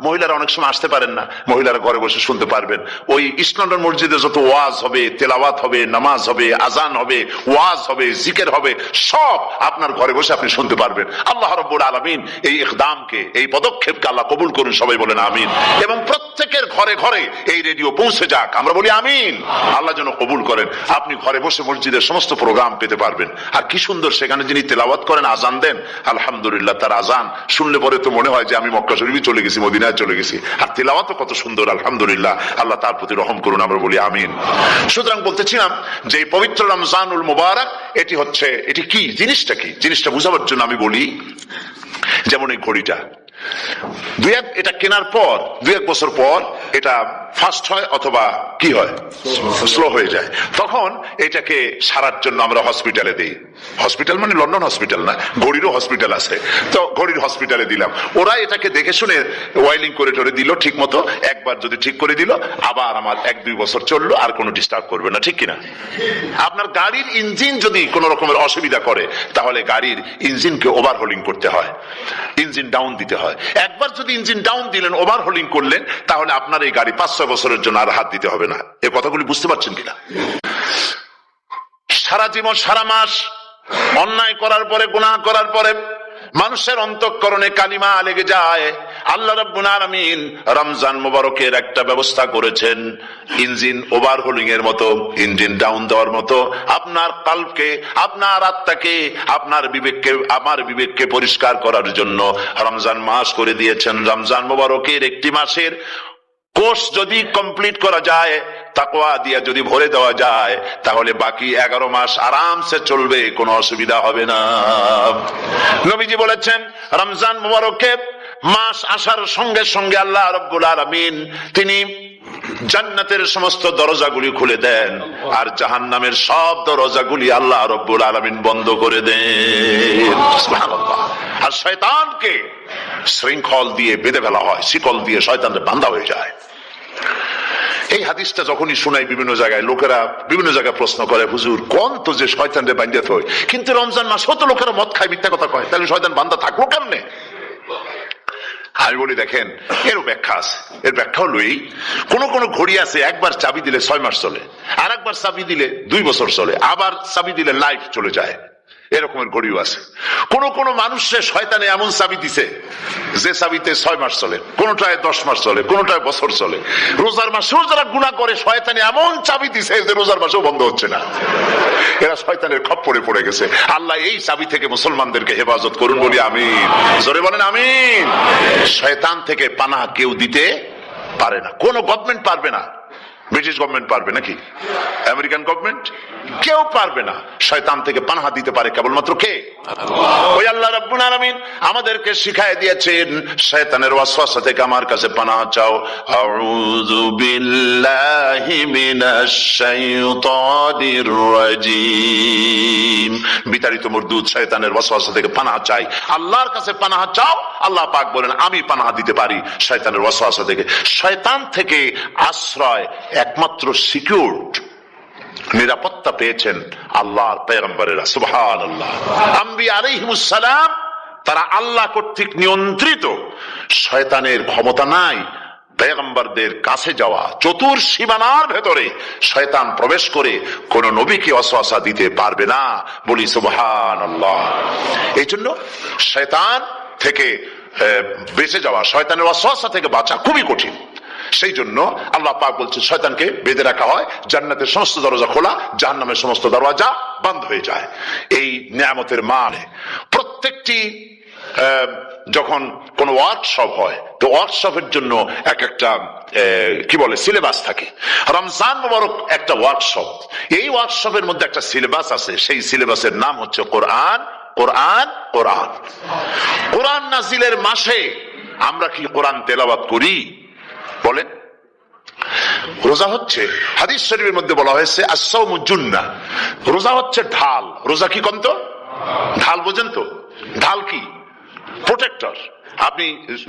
মহিলারা অনেক সময় আসতে পারেন না, মহিলারা ঘরে বসে শুনতে পারবেন। ওই ইসলাম মসজিদে যত ওয়াজ হবে, তেলাওয়াত হবে, নামাজ হবে, আজান হবে, ওয়াজ হবে, জিকির হবে, সব আপনার ঘরে বসে আপনি শুনতে পারবেন। আল্লাহ রাব্বুল আলামিন এই ইকদামকে, এই পদক্ষেপকে আল্লাহ কবুল করুন, সবাই বলেন আমিন। এবং প্রত্যেকের ঘরে ঘরে এই রেডিও পৌঁছে যাক, আমরা বলি আমিন। আল্লাহ যেন কবুল করেন। আপনি ঘরে বসে মসজিদের সমস্ত প্রোগ্রাম পেতে পারবেন। আর কি সুন্দর, সেখানে যিনি তেলাওয়াত করেন, আজান দেন, আলহামদুলিল্লাহ, তার আজান শুনলে পরে তো মনে হয় যে আমি মক্কা শরীফে চলে গেছি, মদিনায় চলে গেছি। আর তেলাওয়াতও কত সুন্দর, আলহামদুলিল্লাহ। আল্লাহ তার প্রতি রহম করুন, আমরা বলি আমিন। সুতরাং বলতেছিলাম যে এই পবিত্র রমজানুল মুবারক, এটি কি জিনিসটা, কি জিনিসটা বুঝাবার জন্য আমি বলি, যেমন এই ঘড়িটা এটা কেনার পর 2-1 বছর পর এটা ফাস্ট হয় অথবা কি হয়, স্লো হয়ে যায়। তখন এটাকে সারার জন্য আমরা হসপিটালে দিই। হসপিটাল মানে লন্ডন হসপিটাল না, ঘড়িরও হসপিটাল আছে। তো ঘড়ির হসপিটালে দিলাম, ওরা এটাকে দেখে শুনে ওয়াইলিং করে টরে দিল ঠিক মতো। একবার যদি ঠিক করে দিল, আবার আমার 1-2 বছর চললো, আর কোনো ডিস্টার্ব করবে না, ঠিক কিনা? আপনার গাড়ির ইঞ্জিন যদি কোনো রকমের অসুবিধা করে, তাহলে গাড়ির ইঞ্জিনকে ওভারহোলিং করতে হয়, ইঞ্জিন ডাউন দিতে হয়। একবার যদি ইঞ্জিন ডাউন দিলেন, ওভারহোলিং করলেন, তাহলে আপনার এই গাড়ি 5-6 বছরের জন্য আর হাত দিতে হবে না। এই কথাগুলি বুঝতে পারছেন কিনা? সারা জীবন, সারা মাস অন্যায় করার পরে, গুনাহ করার পরে মানুষের অন্তঃকরণে কালিমা লেগে যায়। আল্লাহ রাব্বুল আলামিন রমজান মুবারকের একটা ব্যবস্থা করেছেন, ইঞ্জিন ওভারহোলিং এর মতো, ইঞ্জিন ডাউন দেওয়ার মতো। আপনার কলবকে, আপনার আত্মাকে, আপনার বিবেককে, আমার বিবেককে পরিষ্কার করার জন্য রমজান মাস করে দিয়েছেন। রমজান মুবারকের একটি মাসের কোর্স যদি কমপ্লিট করা যায়, তাকওয়া দিয়া যদি ভরে দেওয়া যায়, তাহলে বাকি 11 মাস আরামসে চলবে, কোনো অসুবিধা হবে না। নবীজি বলেছেন, রমজান মুবারকে মাস আসার সঙ্গে সঙ্গে আল্লাহ রাব্বুল আলামিন তিনি জান্নাতের সমস্ত দরজাগুলি খুলে দেন, আর জাহান্নামের সব দরজাগুলি আল্লাহ রাব্বুল আলামিন বন্ধ করে দেন। সুবহানাল্লাহ। আর শয়তানকে শৃঙ্খল দিয়ে বেঁধে ফেলা হয়, শিকল দিয়ে শয়তানের বান্ধা হয়ে যায়। এই হাদিসটা যখনই শোনাই বিভিন্ন জায়গায়, লোকেরা বিভিন্ন জায়গায় প্রশ্ন করে, হুজুর কোন তো যে শয়তানরে বান্ধিয়ে হয়, কিন্তু রমজান মাসেও তো লোকেরা মদ খায়, মিথ্যা কথা কয়, তাহলে শয়তান বান্ধা থাকবো কেমনে? আমি বলি, দেখেন, এর ব্যাখ্যা আছে। এর ব্যাখ্যা হলো এই, কোন ঘড়ি আছে একবার চাবি দিলে 6 মাস চলে, আর একবার চাবি দিলে 2 বছর চলে, আবার চাবি দিলে লাইফ চলে যায়। এরকমের ঘড়িও আছে। কোন মানুষের শয়তানে এমন চাবি দিছে যে চাবিতে 6 মাস চলে, কোনটায় 10 মাস চলে, কোনটায় বছর চলে। রোজার মাসেও যারা গুনাহ করে, শয়তানে এমন চাবি দিছে যে রোজার মাসেও বন্ধ হচ্ছে না। এরা শয়তানের খপ্পরে পড়ে গেছে। আল্লাহ এই চাবি থেকে মুসলমানদেরকে হেফাজত করুন, বলি আমিন। জোরে বলেন আমিন। শয়তান থেকে পানাহ কেউ দিতে পারে না, কোন গভর্নমেন্ট পারবে না। ব্রিটিশ গভর্নমেন্ট পারবে নাকি? American government? কেউ পারবে না। শয়তান থেকে পানাহা দিতে পারে কেবলমাত্র কে? ওই আল্লাহ রাব্বুল আলামিন আমাদেরকে শিখায় দিয়েছেন, শয়তানের ওয়াসওয়াসা থেকে আমার কাছে পানাহা চাও। আউযু বিল্লাহি মিনাশ শাইতানির রাজিম। বিতাড়িত মরদুদ শয়তানের ওয়াসওয়াসা থেকে পানাহা চাই, আল্লাহর কাছে পানাহা চাও। আল্লাহ পাক বলেন, আমি পানাহা দিতে পারি শয়তানের ওয়াসওয়াসা থেকে। শয়তান থেকে আশ্রয় একমাত্র সিকিউরড, নিরাপত্তা পেয়েছেন আল্লাহর পয়গম্বরেরা। সুবহানাল্লাহ। আম্বিয়া আলাইহিমুস সালাম, তারা আল্লাহ কর্তৃক নিয়ন্ত্রিত। শয়তানের ক্ষমতা নাই পয়গম্বরদের কাছে যাওয়া। চতুর সীমানার ভেতরে শয়তান প্রবেশ করে কোন নবীকে ওয়াসওয়াসা দিতে পারবে না, বলি সুবহানাল্লাহ। এই জন্য শয়তান থেকে বেঁচে যাওয়া, শয়তানের ওয়াসওয়াসা থেকে বাঁচা খুবই কঠিন। সেই জন্য আল্লাহ পাক বলছেন, শয়তানকে বেঁধে রাখা হয়, জান্নাতের সমস্ত দরজা খোলা, জাহান্নামের সমস্ত দরজা বন্ধ হয়ে যায়। এই নিয়ামতের মানে প্রত্যেকটি যখন কোন ওয়ার্কশপ হয়, তো ওয়ার্কশপের জন্য একটা কি বলে সিলেবাস থাকে। রমজান মুবারক একটা ওয়ার্কশপ। এই ওয়ার্কশপের মধ্যে একটা সিলেবাস আছে, সেই সিলেবাসের নাম হচ্ছে কোরআন। কোরআন, কোরআন। কোরআন নাজিলের মাসে আমরা কি কোরআন তেলাওয়াত করি? বলেন। রোজা হচ্ছে, হাদিস শরীফের মধ্যে বলা হয়েছে, আস-সাওমু জুন্নাহ। রোজা হচ্ছে ঢাল। রোজা কি কন্ত? ঢাল বোঝেন তো? ঢাল কি? প্রোটেক্টর। আপনি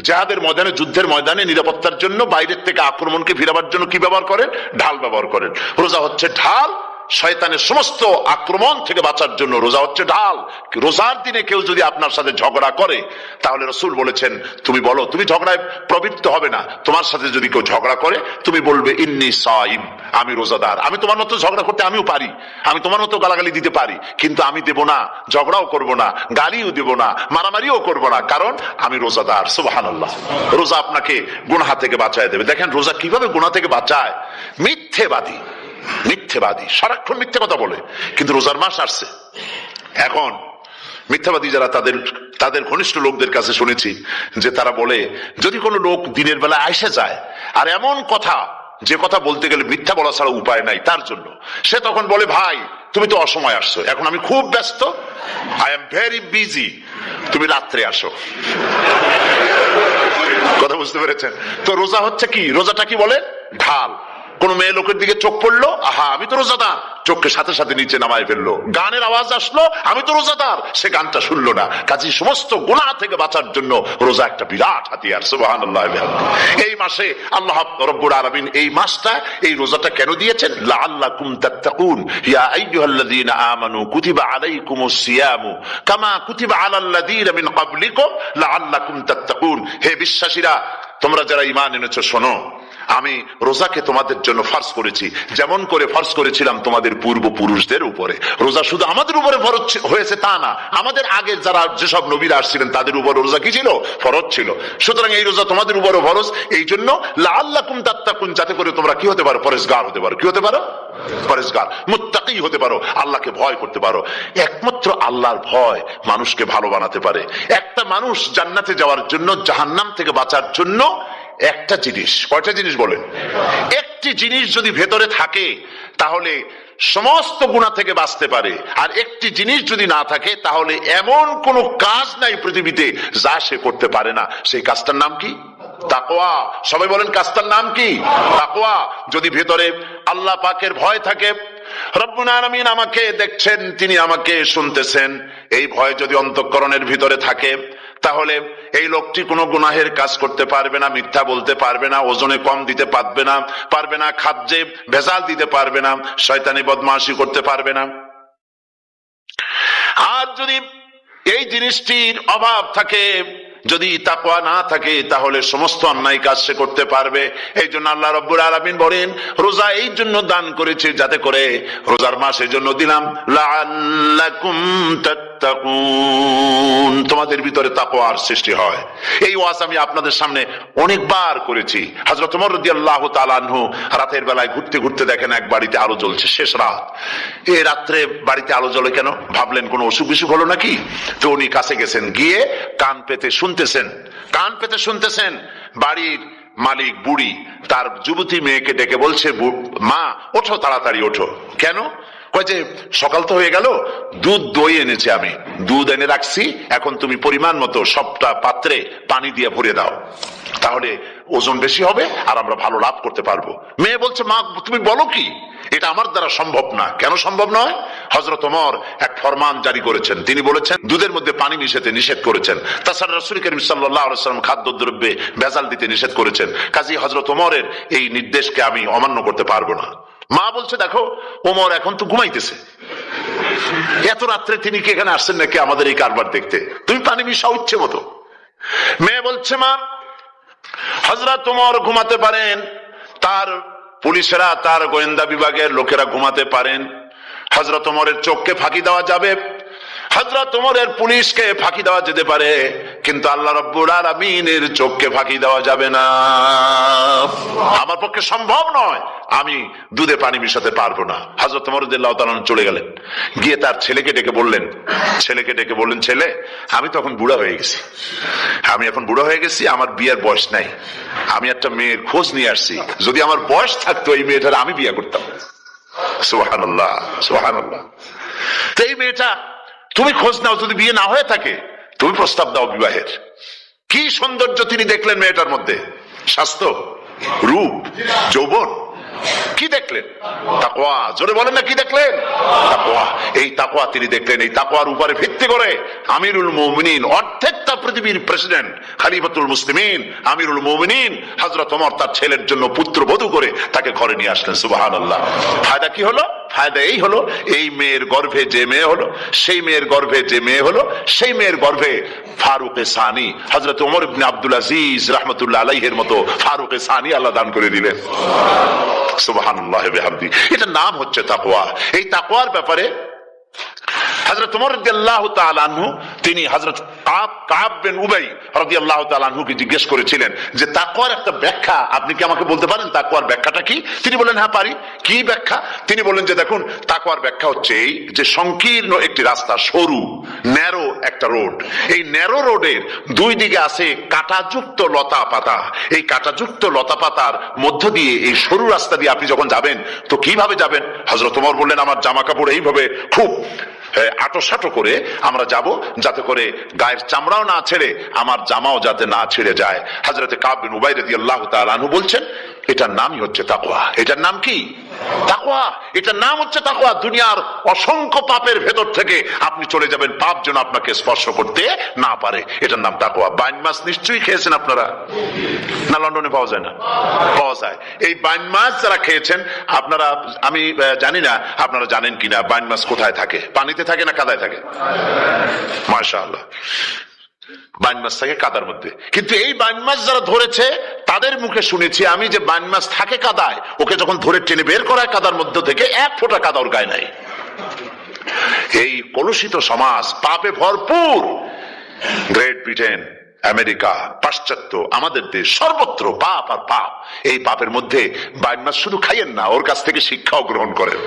জিহাদের ময়দানে, যুদ্ধের ময়দানে নিরাপত্তার জন্য, বাইরের থেকে আক্রমণকে ফিরাবার জন্য কি ব্যবহার করেন? ঢাল ব্যবহার করেন। রোজা হচ্ছে ঢাল, শয়তানের সমস্ত আক্রমণ থেকে বাঁচার জন্য রোজা হচ্ছে ঢাল। রোজার দিনে কেউ যদি আপনার সাথে ঝগড়া করে তাহলে রাসূল বলেছেন তুমি বলো, তুমি ঝগড়ায় প্রবৃত্ত হবে না। তোমার সাথে যদি কেউ ঝগড়া করে তুমি বলবে ইন্নী সাইম, আমি রোজাদার। আমি তোমার মতো ঝগড়া করতে আমিও পারি, আমি তোমার মতো গালাগালি দিতে পারি, কিন্তু আমি দেব না, ঝগড়াও করব না, গালিও দেব না, মারামারিও করব না, কারণ আমি রোজাদার। সুবহানাল্লাহ। রোজা আপনাকে গুনাহ থেকে বাঁচায় দেবে। দেখেন রোজা কিভাবে গুনাহ থেকে বাঁচায়। মিথ্যেবাদী সারাক্ষণ মিথ্যে কথা বলে, কিন্তু রোজার মাস আসছে। এখন মিথ্যাবাদী যারা তাদের ঘনিষ্ঠ লোকদের কাছে শুনেছি যে তারা বলে যদি কোনো লোক দিনের বেলা আইসে যায় আর এমন কথা যে কথা বলতে গেলে মিথ্যা বলা ছাড়া উপায় নাই তার জন্য, সে তখন বলে ভাই তুমি তো অসময় আসছো, এখন আমি খুব ব্যস্ত, আই এম ভেরি বিজি, তুমি রাত্রে আসো। কথা বুঝতে পেরেছেন? তো রোজা হচ্ছে কি, রোজাটা কি বলে ঢাল। কোন মেয়ে লোকের দিকে চোখ পড়লো, আহা আমি তো রোজাদার, চোখকে সাথে সাথে নিচে নামায় ফেললো। গানের আওয়াজ আসলো, আমি তো রোজাদার, সে গানটা শুনলো না। কাজে সমস্ত গুনাহ থেকে বাঁচার জন্য রোজা একটা বিরাট হাতিয়ার। সুবহানাল্লাহ। এই মাসে আল্লাহ রাব্বুল আলামিন এই মাসটা, এই রোজাটা কেন দিয়েছেন? লাআল্লাকুম তাত্তাকুন, ইয়া আইয়ুহাল্লাযীনা আমানু কুতিবা আলাইকুমুস সিয়ামু কামা কুতিবা আলাল্লাযীনা মিন ক্বাবলিকুম লাআল্লাকুম তাত্তাকুন। হে বিশ্বাসীরা, তোমরা যারা ঈমান এনেছো শোনো, আমি রোজাকে তোমাদের জন্য ফরজ করেছি যেমন করে ফরজ করেছিলাম তোমাদের পূর্বপুরুষদের উপরে। রোজা শুধু আমাদের উপরে ফরজ হয়েছে তা না, আমাদের আগে যারা যেসব নবীরা আসছিলেন তাদের উপর রোজা কি ছিল? ফরজ ছিল। সুতরাং এই রোজা তোমাদের উপরও ফরজ। এই জন্য লাআল্লাকুম তাত্তাকুন, যাতে করে তোমরা কি হতে পারো? পরেজগার হতে পারো। কি হতে পারো? পরেজগার, মুত্তাকি হতে পারো, আল্লাহকে ভয় করতে পারো। একমাত্র আল্লাহর ভয় মানুষকে ভালো বানাতে পারে। একটা মানুষ জান্নাতে যাওয়ার জন্য, জাহান্নাম থেকে বাঁচার জন্য একটা জিনিস, কয়টা জিনিস বলেন? একটি জিনিস যদি ভেতরে থাকে তাহলে সমস্ত গুনাহ থেকে বাঁচতে পারে। আর একটি জিনিস যদি না থাকে তাহলে এমন কোন কাজ নাই পৃথিবীতে যা সে করতে পারে না। সেই কাজটার নাম কি? তাকওয়া। সবাই বলেন কাজটার নাম কি? তাকওয়া। যদি ভেতরে আল্লাহ পাকের ভয় থাকে, রব্বুল আলামিন আমাকে দেখছেন, তিনি আমাকে শুনতেছেন, এই ভয় যদি অন্তঃকরণের ভিতরে থাকে তাহলে এই লোকটি কোনো গুনাহের কাজ করতে পারবে না, মিথ্যা বলতে পারবে না, ওজনে কম দিতে পারবে না, খাদ্যে ভেজাল দিতে পারবে না, শয়তানি বদমাশি করতে পারবে না। আর যদি এই জিনিসটির অভাব থাকে, যদি তাকওয়া না থাকে, তাহলে সমস্ত অন্যায় কাজ সে করতে পারবে। এই জন্য আল্লাহ রাব্বুল আলামিন বলেন রোজা এই জন্য দান করেছে যাতে করে, রোজার মাস এই জন্য দিলাম লাআল্লাকুম তাত্তাকুন, তোমাদের ভিতরে তাকওয়ার সৃষ্টি হয়। এই ওয়াজ আমি আপনাদের সামনে অনেকবার করেছি। হযরত ওমর রাদিয়াল্লাহু তাআলা আনহু রাতের বেলায় ঘুরতে ঘুরতে দেখেন এক বাড়িতে আলো জ্বলছে, শেষ রাত। এই রাত্রে বাড়িতে আলো জ্বলে কেন? ভাবলেন কোন অসুখ বিসুখ হলো নাকি। তো উনি কাছে গেছেন, গিয়ে কান পেতে শুনতেছেন বাড়ির মালিক বুড়ি তার যুবতী মেয়েকে ডেকে বলছে, মা ওঠো, তাড়াতাড়ি ওঠো। কেন? কয় যে সকাল তো হয়ে গেল, দুধ দই এনেছি, আমি দুধ এনে রাখছি, এখন তুমি পরিমাণ মতো সবটা পাত্রে পানি দিয়ে ভরে দাও, তাহলে ওজন বেশি হবে আর আমরা ভালো লাভ করতে পারবো। মেয়ে বলছে, মা তুমি বলো কি, এটা আমার দ্বারা সম্ভব না। কেন সম্ভব নয়? হযরত ওমর এক ফরমান জারি করেছেন, তিনি বলেছেন দুধের মধ্যে পানি মিশাতে নিষেধ করেছেন। তাছাড়া রাসূল করিম সাল্লাল্লাহু আলাইহি ওয়াসাল্লাম খাদ্যদ্রব্যে ভেজাল দিতে নিষেধ করেছেন। কাজী হযরত ওমরের এই নির্দেশকে আমি অমান্য করতে পারবো না। মা বলছে, দেখো ওমর এখন তো ঘুমাইতেছে, এত রাত্রে তিনি কি এখানে আসছেন নাকি আমাদের এই কারবার দেখতে? তুমি পানি মিশাও ইচ্ছে মতো। মেয়ে বলছে, মা হযরত ওমর ঘুমাতে পারেন, তার পুলিশেরা, তার গোয়েন্দা বিভাগের লোকেরা ঘুমাতে পারেন, হযরত ওমরের চোখকে ফাঁকি দেওয়া যাবে, হযরত ওমরের পুলিশকে ফাঁকি দেওয়া যেতে পারে, কিন্তু আল্লাহ রাব্বুল আলামিনের চোখকে ফাঁকি দেওয়া যাবে না। আমার পক্ষে সম্ভব নয়, আমি দুধে পানি মিশাতে পারবো না। হযরত ওমর রাদিয়াল্লাহু তাআলা চলে গেলেন, গিয়ে তার ছেলেকে ডেকে বললেন, ছেলে আমি তখন বুড়া হয়ে গেছি, আমার বিয়ের বয়স নাই, আমি একটা মেয়ের খোঁজ নিয়ে আসছি, যদি আমার বয়স থাকতো এই মেয়েটার আমি বিয়ে করতাম। সুবহানাল্লাহ, সুবহানাল্লাহ। তো এই মেয়েটা তুমি খোঁজ নাও, যদি বিয়ে না হয়ে থাকে তুমি প্রস্তাব দাও বিবাহের। কি সৌন্দর্য তিনি দেখলেন মেয়েটার মধ্যে, স্বাস্থ্য, রূপ, যৌবন, কি দেখলেন? তাকওয়া। জোরে বলেন না, কি দেখলেন? তাকওয়া। এই তাকওয়া তিনি দেখলেন। এই তাকওয়ার উপরে ভিত্তি করে আমিরুল মুমিনিন, অর্ধেকটা পৃথিবীর প্রেসিডেন্ট, খলিফাতুল মুসলিমিন, আমিরুল মুমিনিন হযরত ওমর তার ছেলের জন্য পুত্রবধূ করে তাকে ঘরে নিয়ে আসলেন। সুবহানাল্লাহ। ফায়দা কি হলো? ফায়দা এই হলো, এই মেয়ের গর্ভে যে মেয়ে হলো, সেই মেয়ের গর্ভে যে মেয়ে হলো, সেই মেয়ের গর্ভে ফারুকে সানি হযরত ওমর ইবনে আব্দুল আজিজ রাহমাতুল্লাহ আলাইহির মতো ফারুকে সানি আল্লাহ দান করে দিলেন। সুবহানাল্লাহ ওয়া বিহামদি। এটা নাম হচ্ছে তাকওয়া। এই তাকওয়ার ব্যাপারে হযরত ওমর রাদিয়াল্লাহু তাআলা আনহু তিনি হযরত কাব বিন উবাই রাদিয়াল্লাহু তাআলা আনহুকে জিজ্ঞেস করেছিলেন যে তাকওয়ার একটা ব্যাখ্যা আপনি কি আমাকে বলতে পারেন, তাকওয়ার ব্যাখ্যাটা কি? তিনি বললেন হ্যাঁ পারি। কি ব্যাখ্যা? তিনি বললেন যে দেখুন, তাকওয়ার ব্যাখ্যা হচ্ছে এই যে সংকীর্ণ একটি রাস্তা, সরু ন্যারো একটা রোড, এই ন্যারো রোডের দুই দিকে আছে কাঁটাযুক্ত লতা পাতা। এই কাঁটাযুক্ত লতা পাতার মধ্য দিয়ে এই সরু রাস্তা দিয়ে আপনি যখন যাবেন তো কিভাবে যাবেন? হযরত ওমর বললেন আমার জামা কাপড় এইভাবে খুব আটোসাটো করে আমরা যাব, যাতে করে গায়ের চামড়াও না ছেড়ে আমার জামাও যাতে না ছিঁড়ে যায়। হযরতে কাব বিন উবাই রাদিয়াল্লাহু তাআলা আনহু বলছেন এটার নামই হচ্ছে তাকওয়া। এটার নাম কি? তাকওয়া। এটার নাম হচ্ছে তাকওয়া। দুনিয়ার অসংখ্য পাপের ভেতর থেকে আপনি চলে যাবেন, পাপ যেন আপনাকে স্পর্শ করতে না পারে। এটার নাম তাকওয়া। বাইন মাছ নিশ্চয়ই খেয়েছেন আপনারা, না লন্ডনে পাওয়া যায় না? পাওয়া যায়। এই বাইন মাছ যারা খেয়েছেন আপনারা, আমি জানি না আপনারা জানেন কিনা বাইন মাছ কোথায় থাকে, পানিতে থাকে না কাদায় থাকে? মাশাআল্লাহ, বাইন মাছ থাকে কাদার মধ্যে। কিন্তু এই বাইন মাছ যারা ধরেছে তাদের মুখে শুনেছি আমি যে বাইন মাছ থাকে কাদায়, ওকে যখন ধরে টেনে বের করায় কাদার মধ্য থেকে এক ফোঁটা কাদা ওর গায়ে নাই। এই কলুষিত সমাজ, পাপে ভরপুর, গ্রেট ব্রিটেন, আমেরিকা, পাশ্চাত্য, আমাদের দেশ, সর্বত্র পাপ আর পাপ। এই পাপের মধ্যে বাইন মাছ শুধু খাইয়েন না, ওর কাছ থেকে শিক্ষাও গ্রহণ করেন।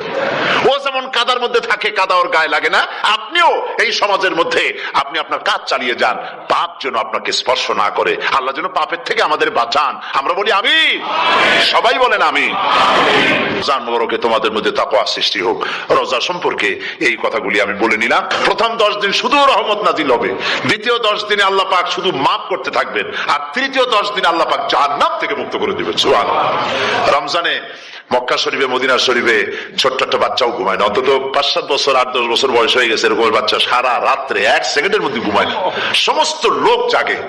ও যেমন কাদার মধ্যে থাকে, কাদা ওর গায়ে লাগে না, আপনিও এই সমাজের মধ্যে আপনি আপনার কাজ চালিয়ে যান, পাপ যেন আপনাকে স্পর্শ না করে। আল্লাহ যেন পাপের থেকে আমাদের বাঁচান। আমরা বলি আমিন, সবাই বলেন আমিন। রমজান মোবারকে তোমাদের মধ্যে তাকওয়া সৃষ্টি হোক। রোজা সম্পর্কে এই কথাগুলি আমি বলে নিলাম। প্রথম 10 দিন শুধু রহমত নাজিল হবে, দ্বিতীয় 10 দিনে আল্লাহ পাক শুধু মাফ করতে থাকবেন, আর তৃতীয় 10 দিন আল্লাহ পাক জাহান্নাম থেকে মুক্ত করে দিবেন। সুবহানাল্লাহ। রমজানে মক্কা শরীফে, মদিনা শরীফে ছোট্ট একটা বাচ্চাও ঘুমায় না, অন্তত 5-7 বছর 8-10 বছর বয়স হয়ে গেছে এরকম বাচ্চা সারা রাত্রে 1 সেকেন্ডের মধ্যে ঘুমায় না। সমস্ত লোক জাগে,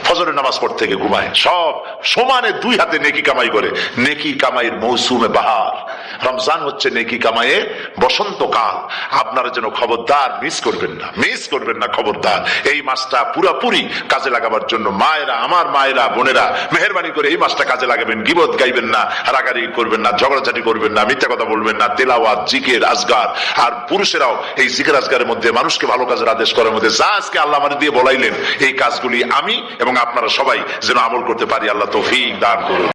ফজরের নামাজ পড়তে থেকে ঘুমায়, সব সমানে 2 হাতে নেকি কামাই করে। নেকি কামাইয়ের মৌসুমে বাহার। রমজান হচ্ছে নেকি কামাইয়ের বসন্তকাল। আপনারা যেন খবরদার মিস করবেন না, মিস করবেন না খবরদার। এই মাসটা পুরোপুরি কাজে লাগাবার জন্য মায়েরা, আমার মায়েরা, বোনেরা, মেহেরবানি করে এই মাসটা কাজে লাগাবেন। গীবত গাইবেন না, রাগারাগি করবেন না, ঝগড়াঝাটি করবেন না, মিথ্যা কথা বলবেন না, তেলাওয়াত, জিকির, আজগার। আর পুরুষেরাও এই জিকির আজগারের মধ্যে, মানুষকে ভালো কাজের আদেশ করার মধ্যে যা আজকে আল্লাহ আমাদের দিয়ে বলাইলেন, এই কাজগুলি আমি এবং আপনারা সবাই যেন আমল করতে পারি। আল্লাহ তৌফিক দান করুন।